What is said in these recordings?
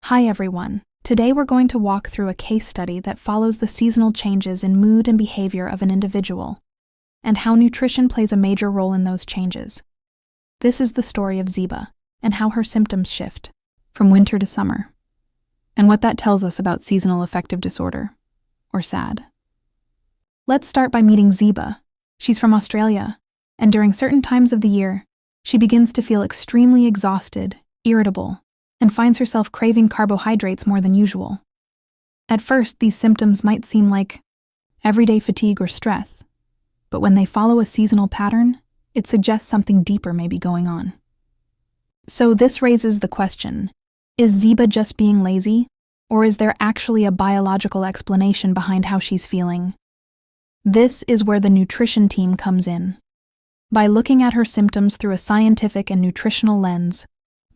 Hi everyone. Today we're going to walk through a case study that follows the seasonal changes in mood and behavior of an individual, and how nutrition plays a major role in those changes. This is the story of Ziba, and how her symptoms shift from winter to summer, and what that tells us about seasonal affective disorder, or SAD. Let's start by meeting Ziba. She's from Australia, and during certain times of the year, she begins to feel extremely exhausted, irritable, and finds herself craving carbohydrates more than usual. At first, these symptoms might seem like everyday fatigue or stress, but when they follow a seasonal pattern, it suggests something deeper may be going on. So this raises the question, is Ziba just being lazy, or is there actually a biological explanation behind how she's feeling? This is where the nutrition team comes in. By looking at her symptoms through a scientific and nutritional lens,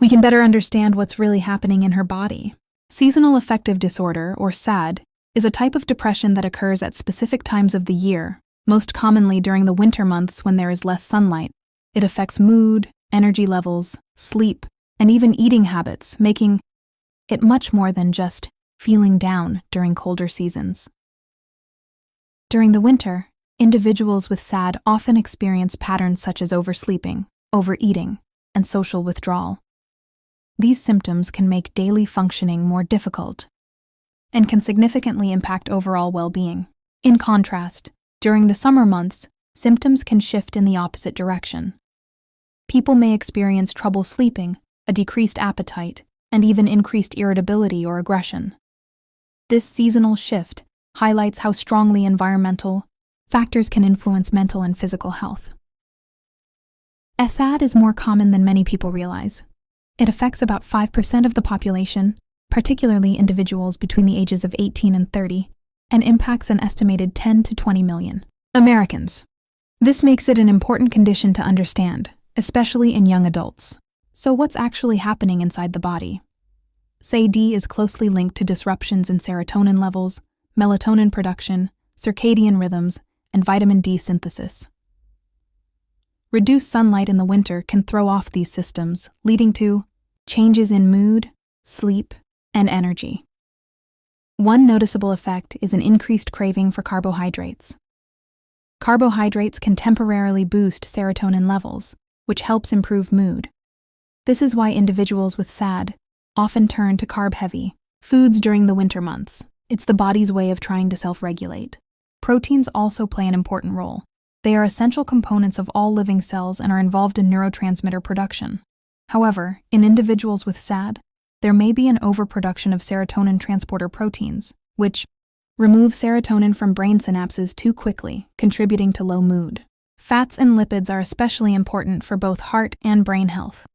we can better understand what's really happening in her body. Seasonal affective disorder, or SAD, is a type of depression that occurs at specific times of the year, most commonly during the winter months when there is less sunlight. It affects mood, energy levels, sleep, and even eating habits, making it much more than just feeling down during colder seasons. During the winter, individuals with SAD often experience patterns such as oversleeping, overeating, and social withdrawal. These symptoms can make daily functioning more difficult and can significantly impact overall well-being. In contrast, during the summer months, symptoms can shift in the opposite direction. People may experience trouble sleeping, a decreased appetite, and even increased irritability or aggression. This seasonal shift highlights how strongly environmental factors can influence mental and physical health. SAD is more common than many people realize. It affects about 5% of the population, particularly individuals between the ages of 18 and 30, and impacts an estimated 10 to 20 million Americans. This makes it an important condition to understand, especially in young adults. So what's actually happening inside the body? SAD is closely linked to disruptions in serotonin levels, melatonin production, circadian rhythms, and vitamin D synthesis. Reduced sunlight in the winter can throw off these systems, leading to changes in mood, sleep, and energy. One noticeable effect is an increased craving for carbohydrates. Carbohydrates can temporarily boost serotonin levels, which helps improve mood. This is why individuals with SAD often turn to carb-heavy foods during the winter months. It's the body's way of trying to self-regulate. Proteins also play an important role. They are essential components of all living cells and are involved in neurotransmitter production. However, in individuals with SAD, there may be an overproduction of serotonin transporter proteins, which remove serotonin from brain synapses too quickly, contributing to low mood. Fats and lipids are especially important for both heart and brain health.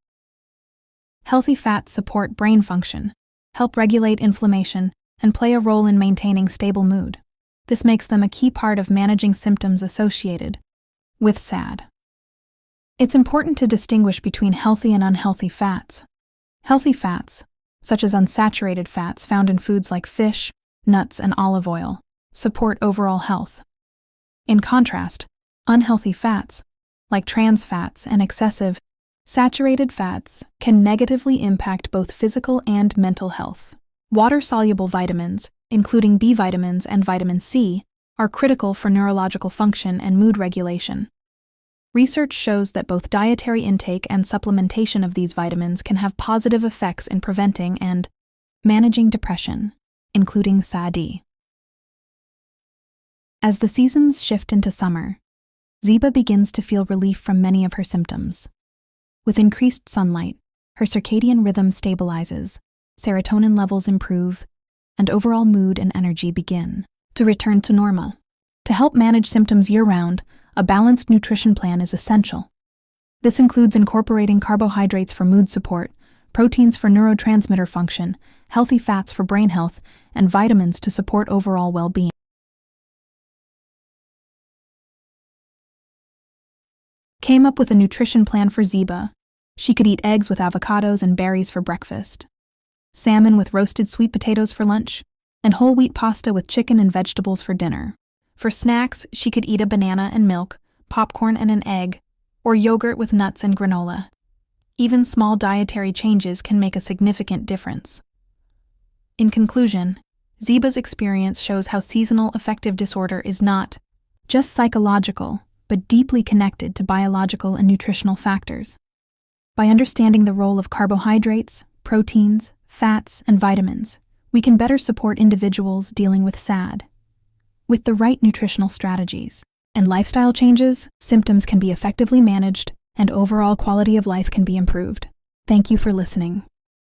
Healthy fats support brain function, help regulate inflammation, and play a role in maintaining stable mood. This makes them a key part of managing symptoms associated with SAD. It's important to distinguish between healthy and unhealthy fats. Healthy fats, such as unsaturated fats found in foods like fish, nuts, and olive oil, support overall health. In contrast, unhealthy fats, like trans fats and excessive saturated fats, can negatively impact both physical and mental health. Water-soluble vitamins, including B vitamins and vitamin C, are critical for neurological function and mood regulation. Research shows that both dietary intake and supplementation of these vitamins can have positive effects in preventing and managing depression, including SAD. As the seasons shift into summer, Ziba begins to feel relief from many of her symptoms. With increased sunlight, her circadian rhythm stabilizes, serotonin levels improve, and overall mood and energy begin to return to normal. To help manage symptoms year-round, a balanced nutrition plan is essential. This includes incorporating carbohydrates for mood support, proteins for neurotransmitter function, healthy fats for brain health, and vitamins to support overall well-being. Came up with a nutrition plan for Ziba. She could eat eggs with avocados and berries for breakfast, salmon with roasted sweet potatoes for lunch, and whole wheat pasta with chicken and vegetables for dinner. For snacks, she could eat a banana and milk, popcorn and an egg, or yogurt with nuts and granola. Even small dietary changes can make a significant difference. In conclusion, Zeba's experience shows how seasonal affective disorder is not just psychological, but deeply connected to biological and nutritional factors. By understanding the role of carbohydrates, proteins, fats, and vitamins, we can better support individuals dealing with SAD. With the right nutritional strategies and lifestyle changes, symptoms can be effectively managed and overall quality of life can be improved. Thank you for listening.